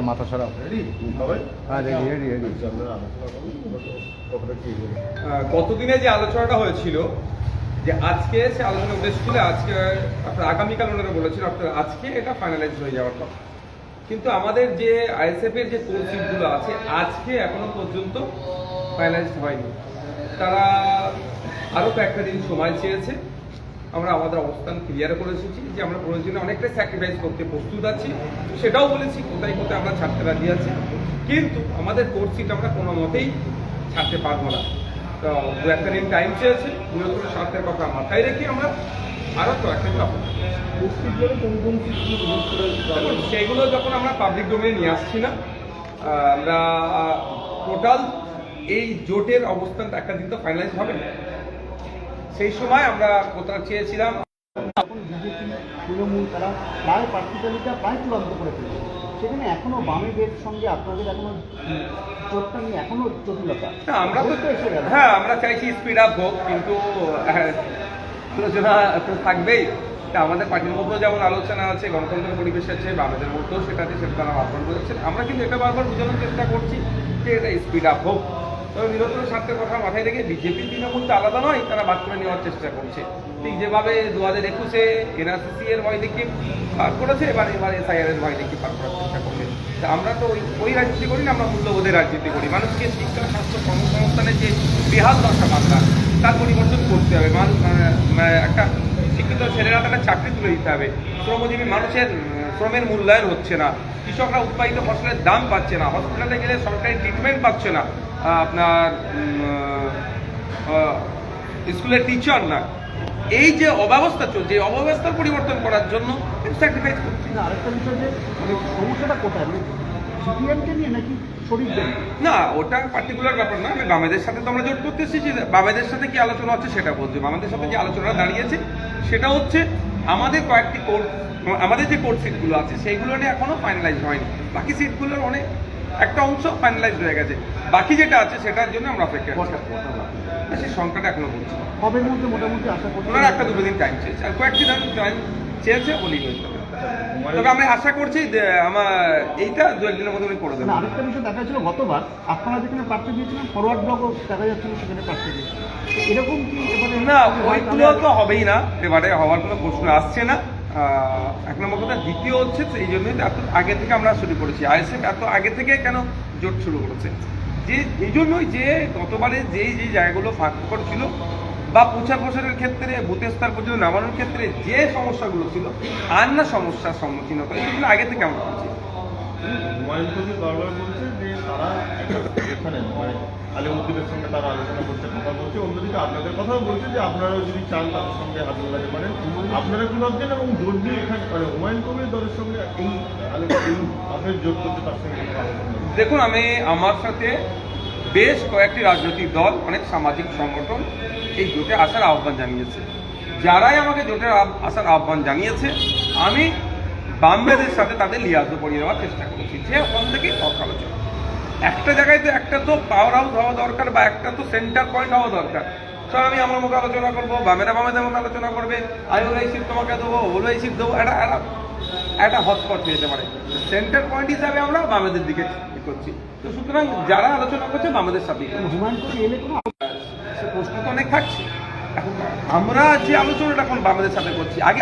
মাথা সরাও। গতদিনে যে আলোচনাটা হয়েছিল যে আজকে সে আলোচনা উদ্দেশ্য ছিল আজকে আপনার আগামীকাল ওনারা বলেছিল আপনার আজকে এটা ফাইনালাইজ হয়ে যাওয়ার কথা, কিন্তু আমাদের যে আইএসএফ এর যে কোর সিটগুলো আছে আজকে এখনো পর্যন্ত ফাইনালাইজড হয়নি। তারা আরও কয়েকটা দিন সময় চেয়েছে। আমরা আমাদের অবস্থান ক্লিয়ার করে এসেছি যে আমরা প্রয়োজনে অনেকটাই স্যাক্রিফাইস করতে প্রস্তুত আছি, সেটাও বলেছি কোথায় কোথায় আমরা ছাড়তে রাজি আছি, কিন্তু আমাদের কোর সিট আমরা কোনো মতেই ছাড়তে পারবো না। তো দু একটা দিন টাইম চেয়েছে, বৃহত্তর স্বার্থের কথা মাথায় রেখে আমরা আরও কয়েকটা দিন সেইগুলো যখন আমরা পাবলিক ডোমেইনে নিয়ে আসছি না, আমরা টোটাল এই জোটের অবস্থানটা একটা দিন তো ফাইনালাইজ হবে না, সেই সময় আমরা কোথাও চেয়েছিলাম। এখন বিজেপি তৃণমূল তারা প্রায় প্রার্থী তালিকা প্রায় চূড়ান্ত করে ফেলেছে, সেখানে এখনো বামেদের সঙ্গে আপনাদের এখনো জোটটা নিয়ে এখনো জটিলতা। আমরা তো হ্যাঁ আমরা চাইছি স্পিড আপ হোক, কিন্তু আলোচনা তো থাকবেই। তা আমাদের পার্টির মধ্যেও যেমন আলোচনা আছে, গণতন্ত্রের পরিবেশ আছে, বামেদের মধ্যেও সেটা আছে, সেটা তারা বারবার বোঝাচ্ছেন। আমরা কিন্তু এটা বারবার বোঝানোর চেষ্টা করছি যে এটা স্পিড আপ হোক। তবে বৃহত্তর স্বার্থের কথা মাথায় রেখে বিজেপি তৃণমূল তো আলাদা নয়, তারা বাদ করে নেওয়ার চেষ্টা করছে। ঠিক যেভাবে 2021-এ এনআরসিসি এর ভয় দেখিয়ে পার করেছে, এবার এসআইআর এর ভয় দেখিয়ে পার করার চেষ্টা করছে। তা আমরা তো ওই রাজনীতি করি না, আমরা মূল্যবোধের রাজনীতি করি। মানুষকে শিক্ষা, স্বাস্থ্য, কর্মসংস্থানের যে বেহাল দশা বাংলা, তার পরিবর্তন করতে হবে। একটা শিক্ষিত ছেলেরা তাকে চাকরি তুলে দিতে হবে। শ্রমজীবী মানুষের শ্রমের মূল্যায়ন হচ্ছে না, কৃষকরা উৎপাদিত ফসলের দাম পাচ্ছে না, হসপিটালে গেলে সরকারি ট্রিটমেন্ট পাচ্ছে না, আপনার স্কুলের টিচার না, এই যে অব্যবস্থা চলছে, এই অব্যবস্থার পরিবর্তন করার জন্য স্যাক্রিফাইস করছি। আরেকটা বিষয় যে সমস্যাটা কোথায়, সিপিএমকে নিয়ে নাকি শরীরদের? না, ওটা পার্টিকুলার ব্যাপার না। আমি বামেদের সাথে তো আমরা জোট করতে এসেছি, বামেদের সাথে কি আলোচনা হচ্ছে সেটা বলছি। বামেদের সাথে যে আলোচনা দাঁড়িয়েছে সেটা হচ্ছে আমাদের কয়েকটি আমাদের যে কোর্ট সিটগুলো আছে সেইগুলো নিয়ে এখনো ফাইনালাইজ হয়নি। বাকি সিটগুলোর অনেক একটা অংশ ফাইনালাইজ হয়ে গেছে, বাকি যেটা আছে সেটার জন্য আমরা অপেক্ষা করছি। সেই সংখ্যাটা এখনো বলছি। কবের মধ্যে মোটামুটি আশা করছি? ওনারা একটা দুটো দিন টাইম চেয়েছে, আর কয়েকটি টাইম চেয়েছে বলি। তবে আমি আশা করছি যে আমার এইটা দু একদিনের মধ্যে উনি করে দেবেন। আরেকটা বিষয় দেখা যাচ্ছিল গতবার আপনারা যেখানে প্রার্থী দিয়েছিলেন ফরওয়ার্ড ব্লকও দেখা যাচ্ছিল সেখানে প্রার্থী দিয়েছে, এরকম কি এবারে? না, ওইগুলো তো হবেই না, এবারে হওয়ার কোনো প্রশ্ন আসছে না। এক নম্বর কথা। দ্বিতীয় হচ্ছে এই জন্যই এত আগে থেকে আমরা শুরু করেছি। আইএসএফ এত আগে থেকে কেন জোট শুরু করেছে, যে এই জন্যই যে গতবারে যেই জায়গাগুলো ফাঁক ছিল বা প্রচার প্রসারের ক্ষেত্রে বুথের স্তর পর্যন্ত নামানোর ক্ষেত্রে যে সমস্যাগুলো ছিল, আর না সমস্যার সম্মুখীন হতো, এগুলো আগে থেকে আমরা করছি। হুমায়ুন কবির বারবার বলছে যে তারা এখানে আলিমুদ্দিনের সঙ্গে তারা আলোচনা করতে কথা বলছে, অন্যদিকে আপনাদের কথাও বলছে যে আপনারাও যদি চান তাদের সঙ্গে হাত মেলাতে পারেন, আপনারা কি ভাবছেন? এবং জোট দিয়ে এখানে হুমায়ুন কবির দলের সঙ্গে আপনার জোট করতে তার সঙ্গে দেখুন, আমি আমার সাথে বেশ কয়েকটি রাজনৈতিক দল, অনেক সামাজিক সংগঠন এই জোটে আসার আহ্বান জানিয়েছে। যারাই আমাকে জোটে আসার আহ্বান জানিয়েছে, আমি বামেদের সাথে তাদের লিয়াজও করিয়ে দেওয়ার চেষ্টা করেছি, যে ওখান থেকেই কথা আলোচনা। একটা জায়গায় তো একটা তো পাওয়ার হাউস হওয়া দরকার, বা একটা তো সেন্টার পয়েন্ট হওয়া দরকার। তো আমি আমার মুখে আলোচনা করবো, বামেরা বামেদের মুখে আলোচনা করবে, ওই সিট তোমাকে দেবো, ওই সিট দেবো, একটা হটস্পট যেতে পারে। সেন্টার পয়েন্ট হিসাবে আমরা বামেদের দিকে করছি। তো সুতরাং যারা আলোচনা করছে বামেদের সাথে, হুমায়ুন কবির এলে কোনো প্রশ্ন তো অনেক থাকছে। এখন আমরা যে আলোচনাটা এখন বামেদের সাথে করছি, আগে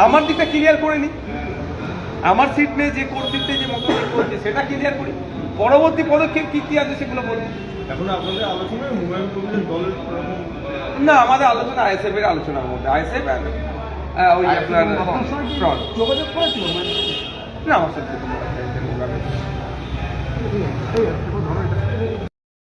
আমার দিকটা ক্লিয়ার করে নিই। আমার সিট নেই, যে কোর সিট নেই, যে মতভেদ করছে সেটা ক্লিয়ার করি, পরবর্তী পদক্ষেপ কি কি আছে সেগুলো বলবো। এখন আপনাদের আলোচনায় হুমায়ুন কবিরের দলের না, আমাদের আলোচনা আইএসএফ এর আলোচনার মধ্যে, আইএসএফ ওই আপনার যোগাযোগ করেছিল না আমার সাথে।